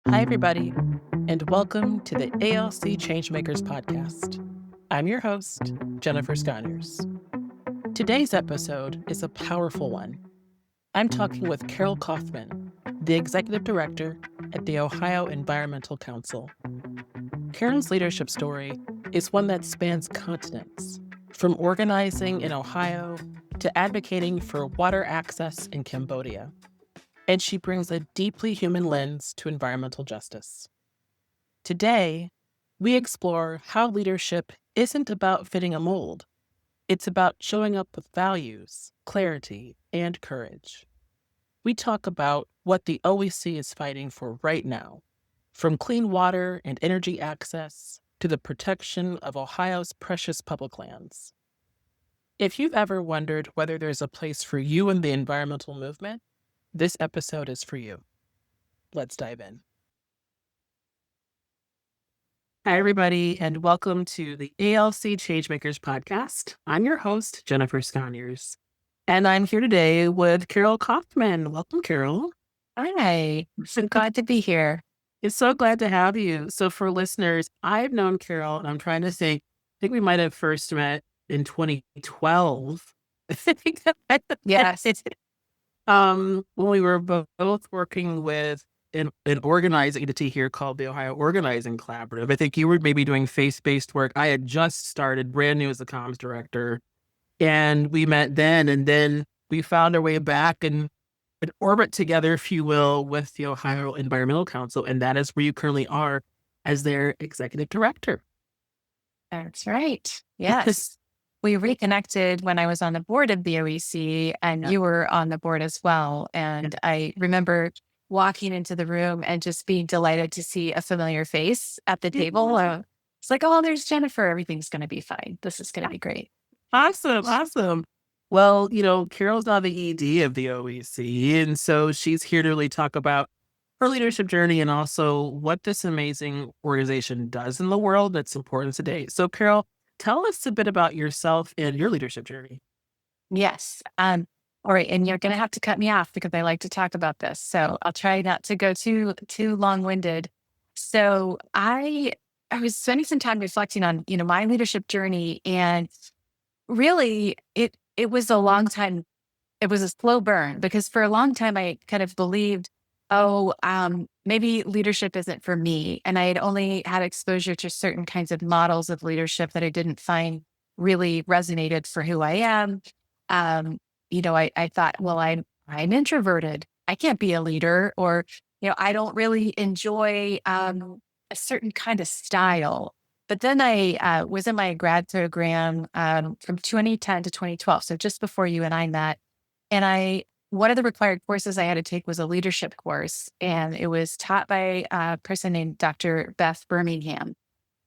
Hi, everybody, and welcome to the ALC Changemakers podcast. I'm your host, Jennifer Sconyers. Today's episode is a powerful one. I'm talking with Carol Kauffman, the executive director at the Ohio Environmental Council. Carol's leadership story is one that spans continents, from organizing in Ohio to advocating for water access in Cambodia. And she brings a deeply human lens to environmental justice. Today, we explore how leadership isn't about fitting a mold. It's about showing up with values, clarity, and courage. We talk about what the OEC is fighting for right now, from clean water and energy access to the protection of Ohio's precious public lands. If you've ever wondered whether there's a place for you in the environmental movement, this episode is for you. Let's dive in. Hi, everybody, and welcome to the ALC Changemakers podcast. I'm your host, Jennifer Sconyers, and I'm here today with Carol Kauffman. Welcome, Carol. Hi, so glad to be here. It's so glad to have you. So for listeners, I've known Carol, and I'm trying to think, I think we might have first met in 2012. Yes. When we were both working with an organizing entity here called the Ohio Organizing Collaborative. I think you were maybe doing faith-based work. I had just started brand new as a comms director, and we met then, and then we found our way back in orbit together, if you will, with the Ohio Environmental Council, and that is where you currently are as their executive director. That's right. Yes. We reconnected when I was on the board of the OEC, and you were on the board as well. And I remember walking into the room and just being delighted to see a familiar face at the table. It's like, oh, there's Jennifer. Everything's going to be fine. This is going to be great. Awesome. Well, Carol's now the ED of the OEC, and so she's here to really talk about her leadership journey and also what this amazing organization does in the world that's important today. So, Carol, tell us a bit about yourself and your leadership journey. Yes. All right. And you're going to have to cut me off because I like to talk about this. So I'll try not to go too long-winded. So I was spending some time reflecting on, my leadership journey, and really it was a long time. It was a slow burn because for a long time I kind of believed, maybe leadership isn't for me. And I had only had exposure to certain kinds of models of leadership that I didn't find really resonated for who I am. I thought, well, I'm introverted. I can't be a leader, or, I don't really enjoy a certain kind of style. But then I was in my grad program from 2010 to 2012. So just before you and I met. And one of the required courses I had to take was a leadership course. And it was taught by a person named Dr. Beth Birmingham.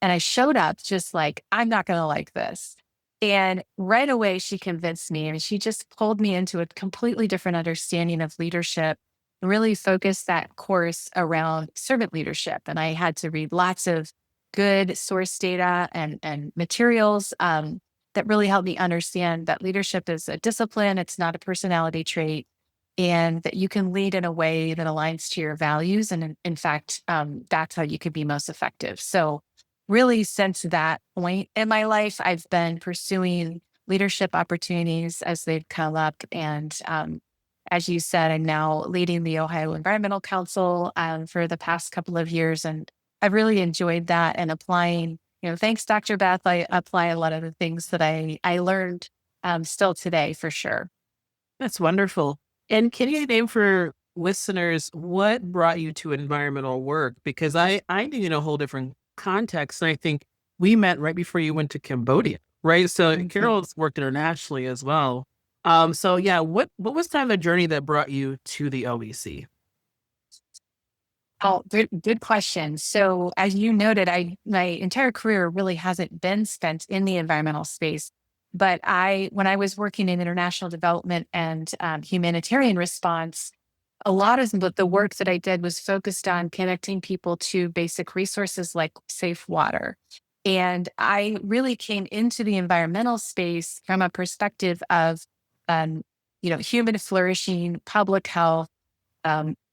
And I showed up just like, I'm not going to like this. And right away, she convinced me, and she just pulled me into a completely different understanding of leadership, and really focused that course around servant leadership. And I had to read lots of good source data and materials that really helped me understand that leadership is a discipline. It's not a personality trait, and that you can lead in a way that aligns to your values. And in fact, that's how you could be most effective. So really, since that point in my life, I've been pursuing leadership opportunities as they've come up. And as you said, I'm now leading the Ohio Environmental Council for the past couple of years. And I've really enjoyed that and applying, thanks, Dr. Beth, I apply a lot of the things that I learned still today, for sure. That's wonderful. And can you name for listeners what brought you to environmental work? Because I knew you in a whole different context. And I think we met right before you went to Cambodia, right? So Carol's worked internationally as well. So yeah, what was kind of the journey that brought you to the OEC? Oh, good question. So as you noted, my entire career really hasn't been spent in the environmental space. But when I was working in international development and humanitarian response, a lot of the work that I did was focused on connecting people to basic resources like safe water. And I really came into the environmental space from a perspective of, human flourishing, public health,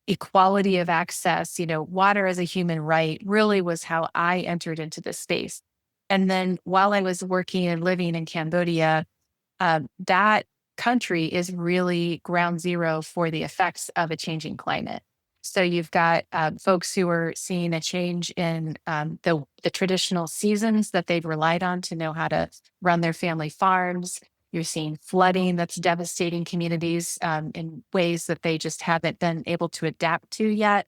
equality of access, water as a human right really was how I entered into this space. And then while I was working and living in Cambodia, that country is really ground zero for the effects of a changing climate. So you've got folks who are seeing a change in the traditional seasons that they've relied on to know how to run their family farms. You're seeing flooding that's devastating communities in ways that they just haven't been able to adapt to yet,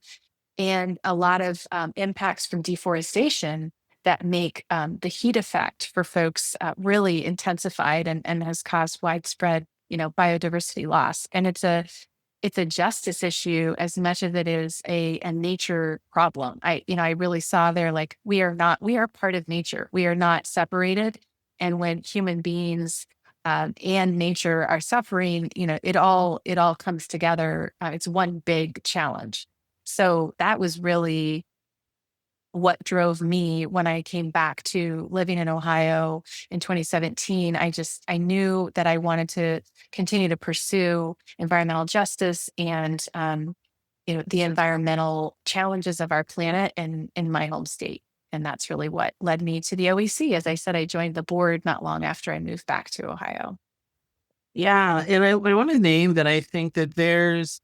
and a lot of impacts from deforestation that make the heat effect for folks really intensified, and has caused widespread, biodiversity loss. And it's a justice issue as much as it is a nature problem. I really saw there, like, we are part of nature. We are not separated. And when human beings and nature are suffering, it all comes together. It's one big challenge. So that was really what drove me when I came back to living in Ohio in 2017. I knew that I wanted to continue to pursue environmental justice and, the environmental challenges of our planet in my home state. And that's really what led me to the OEC. As I said, I joined the board not long after I moved back to Ohio. Yeah, and I want to name that I think that there's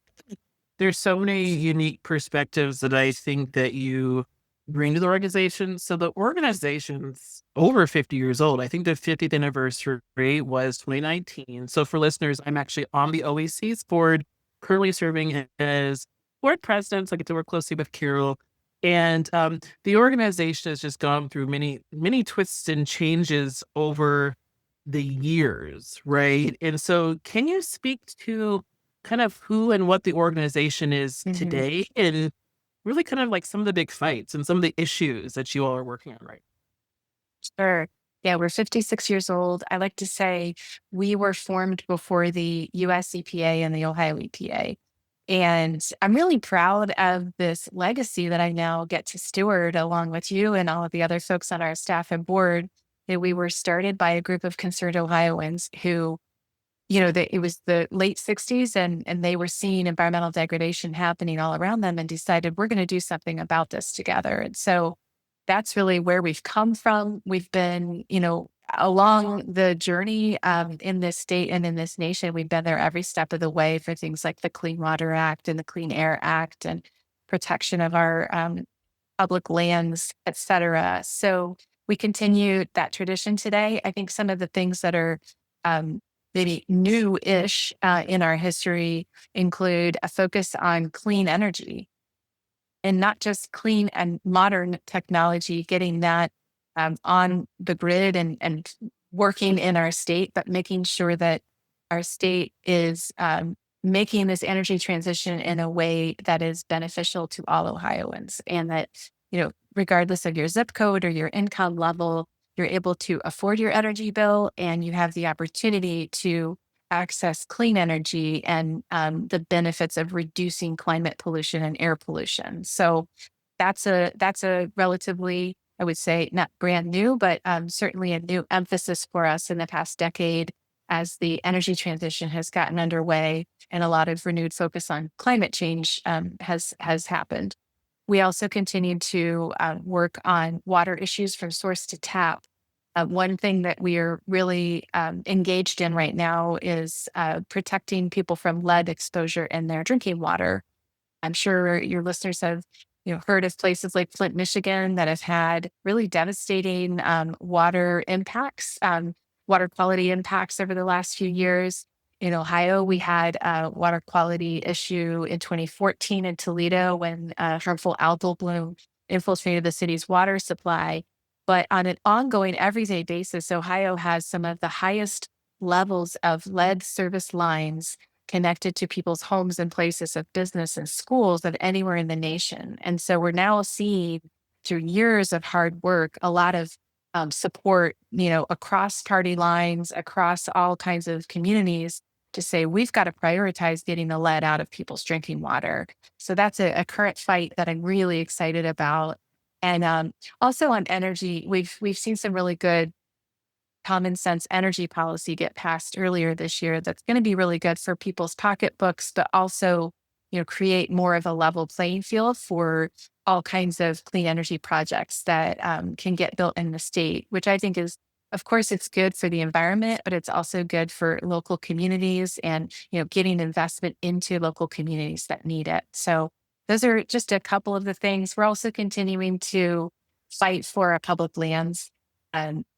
so many unique perspectives that I think that you bring to the organization. So the organization's over 50 years old. I think the 50th anniversary was 2019. So for listeners, I'm actually on the OEC's board, currently serving as board president. So I get to work closely with Carol. And the organization has just gone through many, many twists and changes over the years, right? And so can you speak to kind of who and what the organization is Mhm. today, and really kind of like some of the big fights and some of the issues that you all are working on right Sure. Yeah, we're 56 years old. I like to say we were formed before the US EPA and the Ohio EPA. And I'm really proud of this legacy that I now get to steward along with you and all of the other folks on our staff and board. That we were started by a group of concerned Ohioans who, it was the late 60s, and they were seeing environmental degradation happening all around them and decided we're going to do something about this together. And so that's really where we've come from. We've been, along the journey in this state and in this nation. We've been there every step of the way for things like the Clean Water Act and the Clean Air Act and protection of our public lands, et cetera. So we continue that tradition today. I think some of the things that are um, maybe new-ish in our history include a focus on clean energy, and not just clean and modern technology, getting that on the grid and working in our state, but making sure that our state is making this energy transition in a way that is beneficial to all Ohioans, and that, regardless of your zip code or your income level, you're able to afford your energy bill, and you have the opportunity to access clean energy and the benefits of reducing climate pollution and air pollution. So that's a relatively, I would say, not brand new, but certainly a new emphasis for us in the past decade as the energy transition has gotten underway and a lot of renewed focus on climate change has happened. We also continue to work on water issues from source to tap. One thing that we are really engaged in right now is protecting people from lead exposure in their drinking water. I'm sure your listeners have, heard of places like Flint, Michigan, that have had really devastating water impacts, water quality impacts over the last few years. In Ohio, we had a water quality issue in 2014 in Toledo when harmful algal bloom infiltrated the city's water supply. But on an ongoing, everyday basis, Ohio has some of the highest levels of lead service lines connected to people's homes and places of business and schools of anywhere in the nation. And so we're now seeing, through years of hard work, a lot of support, across party lines, across all kinds of communities, to say we've got to prioritize getting the lead out of people's drinking water. So that's a current fight that I'm really excited about. And also on energy, we've seen some really good common sense energy policy get passed earlier this year that's going to be really good for people's pocketbooks, but also create more of a level playing field for all kinds of clean energy projects that can get built in the state, which I think is, of course, it's good for the environment, but it's also good for local communities and, getting investment into local communities that need it. So those are just a couple of the things. We're also continuing to fight for our public lands.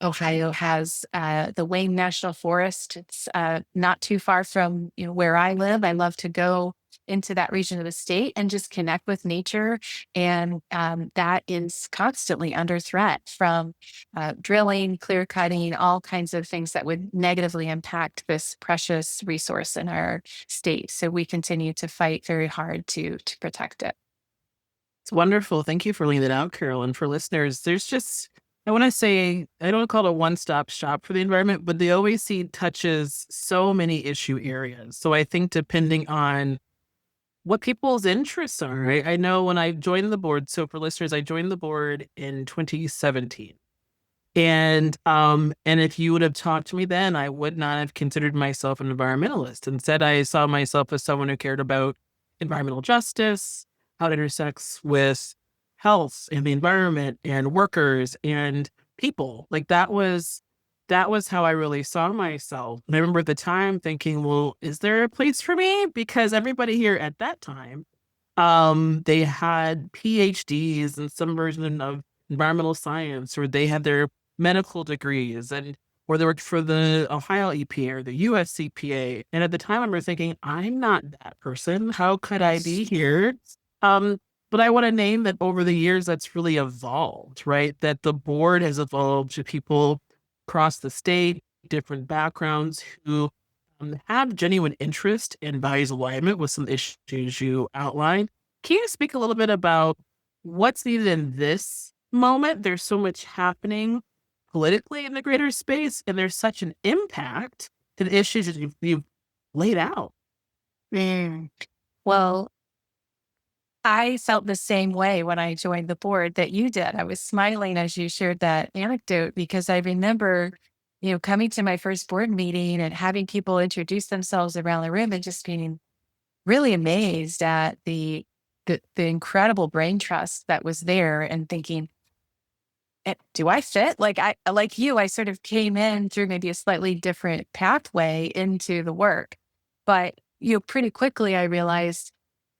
Ohio has the Wayne National Forest. It's not too far from where I live. I love to go into that region of the state and just connect with nature. And that is constantly under threat from drilling, clear cutting, all kinds of things that would negatively impact this precious resource in our state. So we continue to fight very hard to protect it. It's wonderful. Thank you for laying that out, Carol. And for listeners, there's just, I want to say, I don't call it a one-stop shop for the environment, but the OAC touches so many issue areas. So I think depending on what people's interests are, I know when I joined the board, so for listeners, I joined the board in 2017. And if you would have talked to me then, I would not have considered myself an environmentalist. Instead, I saw myself as someone who cared about environmental justice, how it intersects with health and the environment and workers and people. Like that was how I really saw myself. And I remember at the time thinking, well, is there a place for me? Because everybody here at that time, they had PhDs in some version of environmental science, or they had their medical degrees, and or they worked for the Ohio EPA or the US EPA. And at the time, I remember thinking, I'm not that person. How could I be here? Um, but I want to name that over the years, that's really evolved, right? That the board has evolved to people across the state, different backgrounds who have genuine interest and values alignment with some issues you outlined. Can you speak a little bit about what's needed in this moment? There's so much happening politically in the greater space, and there's such an impact to the issues that you've laid out. Mm. Well, I felt the same way when I joined the board that you did. I was smiling as you shared that anecdote because I remember, coming to my first board meeting and having people introduce themselves around the room and just being really amazed at the incredible brain trust that was there and thinking, do I fit? Like you, I sort of came in through maybe a slightly different pathway into the work. But, pretty quickly I realized,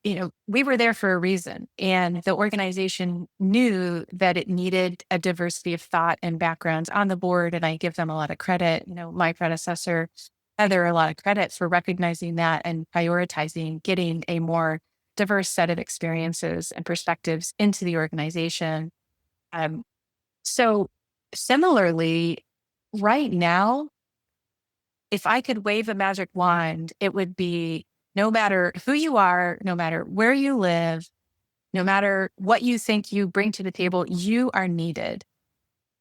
we were there for a reason. And the organization knew that it needed a diversity of thought and backgrounds on the board. And I give them a lot of credit. My predecessor, Heather, a lot of credit for recognizing that and prioritizing getting a more diverse set of experiences and perspectives into the organization. Um, so similarly, right now, if I could wave a magic wand, it would be no matter who you are, no matter where you live, no matter what you think you bring to the table, you are needed.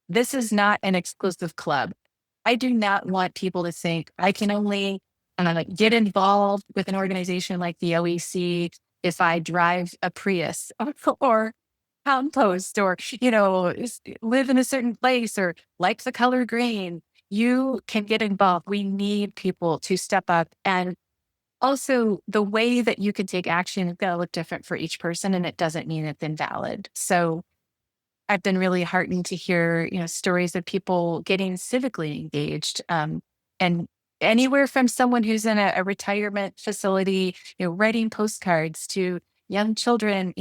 This is not an exclusive club. I do not want people to think I can only get involved with an organization like the OEC if I drive a Prius or compost or, live in a certain place or like the color green. You can get involved. We need people to step up. And also, the way that you can take action is going to look different for each person, and it doesn't mean it's invalid. So I've been really heartened to hear, stories of people getting civically engaged, and anywhere from someone who's in a retirement facility, writing postcards to young children,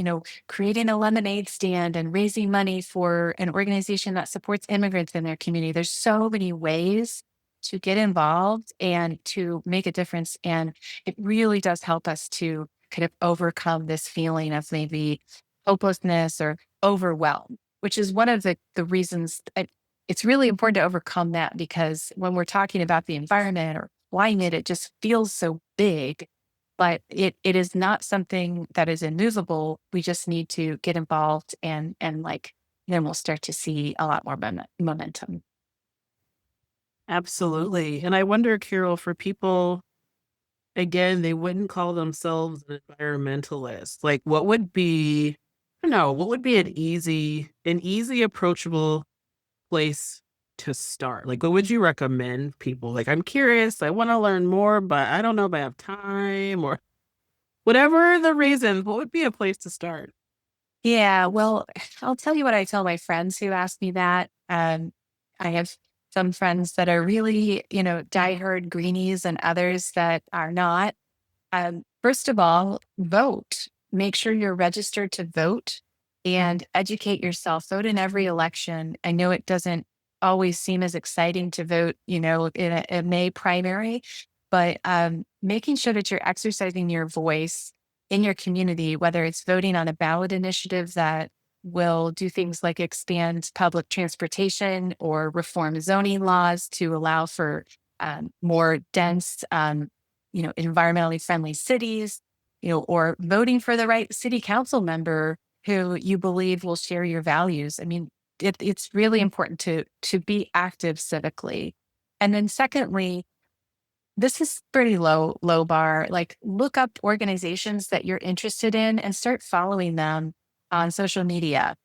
creating a lemonade stand and raising money for an organization that supports immigrants in their community. There's so many ways to get involved and to make a difference. And it really does help us to kind of overcome this feeling of maybe hopelessness or overwhelm, which is one of the reasons it's really important to overcome that, because when we're talking about the environment or climate, it just feels so big, but it is not something that is immovable. We just need to get involved and then we'll start to see a lot more momentum. Absolutely. And I wonder, Carol, for people, again, they wouldn't call themselves an environmentalist. Like, what would be, I don't know, what would be an easy, approachable place to start? Like, what would you recommend people? Like, I'm curious, I want to learn more, but I don't know if I have time or. Whatever the reason, what would be a place to start? Yeah, well, I'll tell you what I tell my friends who ask me that. I have some friends that are really, diehard greenies and others that are not. First of all, vote. Make sure you're registered to vote and educate yourself. Vote in every election. I know it doesn't always seem as exciting to vote, in a May primary, but making sure that you're exercising your voice in your community, whether it's voting on a ballot initiative that will do things like expand public transportation or reform zoning laws to allow for more dense environmentally friendly cities, or voting for the right city council member who you believe will share your values. I mean, it's really important to be active civically. And then secondly, this is pretty low bar. Like look up organizations that you're interested in and start following them on social media.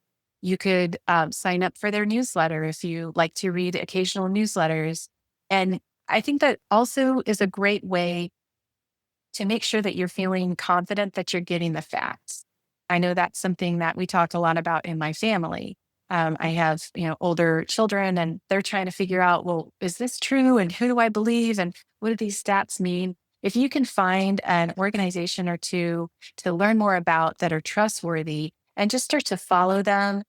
You could sign up for their newsletter if you like to read occasional newsletters. And I think that also is a great way to make sure that you're feeling confident that you're getting the facts. I know that's something that we talk a lot about in my family. I have, older children and they're trying to figure out, well, is this true? And who do I believe? And what do these stats mean? If you can find an organization or two to learn more about that are trustworthy and just start to follow them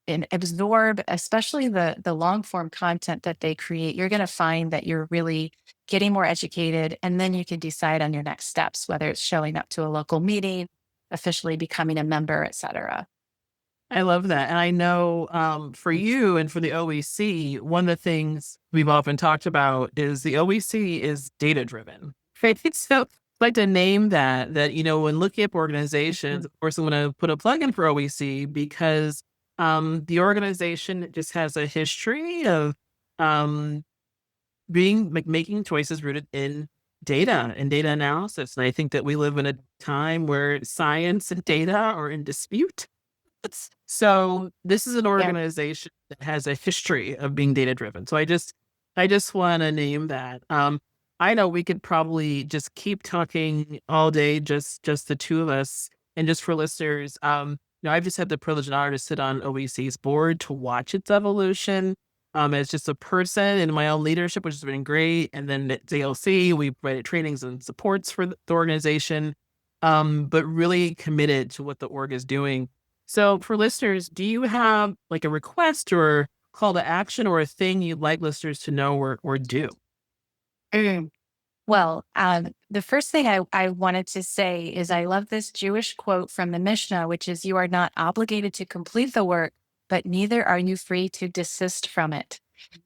and absorb, especially the long form content that they create, you're going to find that you're really getting more educated. And then you can decide on your next steps, whether it's showing up to a local meeting, officially becoming a member, et cetera. I love that. And I know for you and for the OEC, one of the things we've often talked about is the OEC is data driven. Right. So I'd like to name that, when looking up organizations, of course, I'm going to put a plug in for OEC because the organization just has a history of um, making choices rooted in data and data analysis. And I think that we live in a time where science and data are in dispute. So this is an Yeah. organization that has a history of being data driven. So I just want to name that. I know we could probably just keep talking all day, just the two of us, and just for listeners. I've just had the privilege and honor to sit on OEC's board to watch its evolution. As just a person in my own leadership, which has been great. And then at DLC, we provided trainings and supports for the organization, but really committed to what the org is doing. So for listeners, do you have like a request or call to action or a thing you'd like listeners to know or do? Mm. Well, the first thing I wanted to say is I love this Jewish quote from the Mishnah, which is, you are not obligated to complete the work, but neither are you free to desist from it.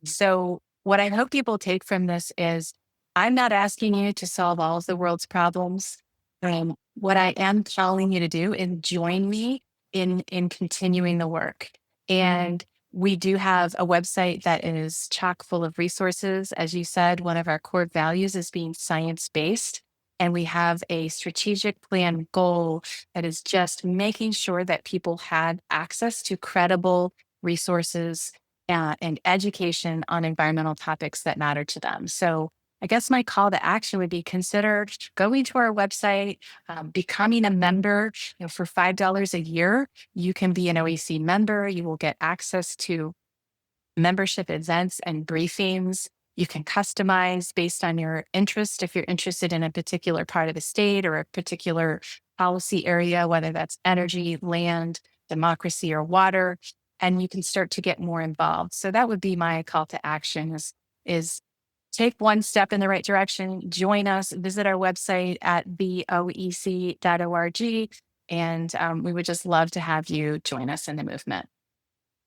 So, what I hope people take from this is I'm not asking you to solve all of the world's problems. What I am telling you to do is join me in continuing the work. And we do have a website that is chock full of resources. As you said, one of our core values is being science based. And we have a strategic plan goal that is just making sure that people had access to credible resources and education on environmental topics that matter to them. So I guess my call to action would be consider going to our website, becoming a member. For $5 a year, you can be an OEC member. You will get access to membership events and briefings. You can customize based on your interest. If you're interested in a particular part of the state or a particular policy area, whether that's energy, land, democracy, or water, and you can start to get more involved. So that would be my call to action is take one step in the right direction, join us, visit our website at theoec.org. And we would just love to have you join us in the movement.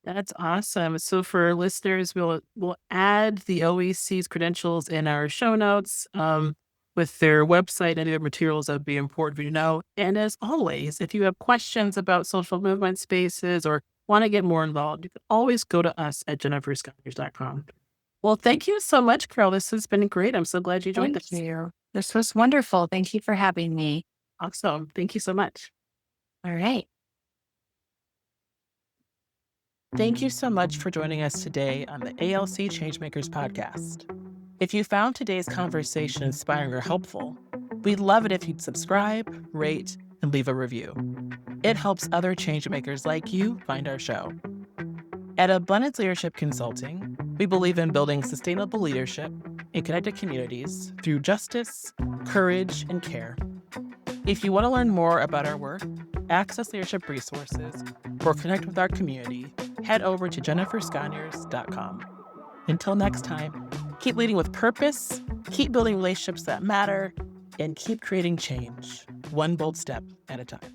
That's awesome. So for listeners, we'll add the OEC's credentials in our show notes with their website and other materials that would be important for you to know. And as always, if you have questions about social movement spaces or want to get more involved, you can always go to us at jennifersconyers.com. Well, thank you so much, Carol. This has been great. I'm so glad you joined Thank us. you. This was wonderful. Thank you for having me. Awesome. Thank you so much. All right. Thank you so much for joining us today on the ALC Changemakers podcast. If you found today's conversation inspiring or helpful, we'd love it if you'd subscribe, rate, and leave a review. It helps other changemakers like you find our show. At Abundance Leadership Consulting, we believe in building sustainable leadership in connected communities through justice, courage, and care. If you want to learn more about our work, access leadership resources, or connect with our community, head over to jennifersconyers.com. Until next time, keep leading with purpose, keep building relationships that matter, and keep creating change, one bold step at a time.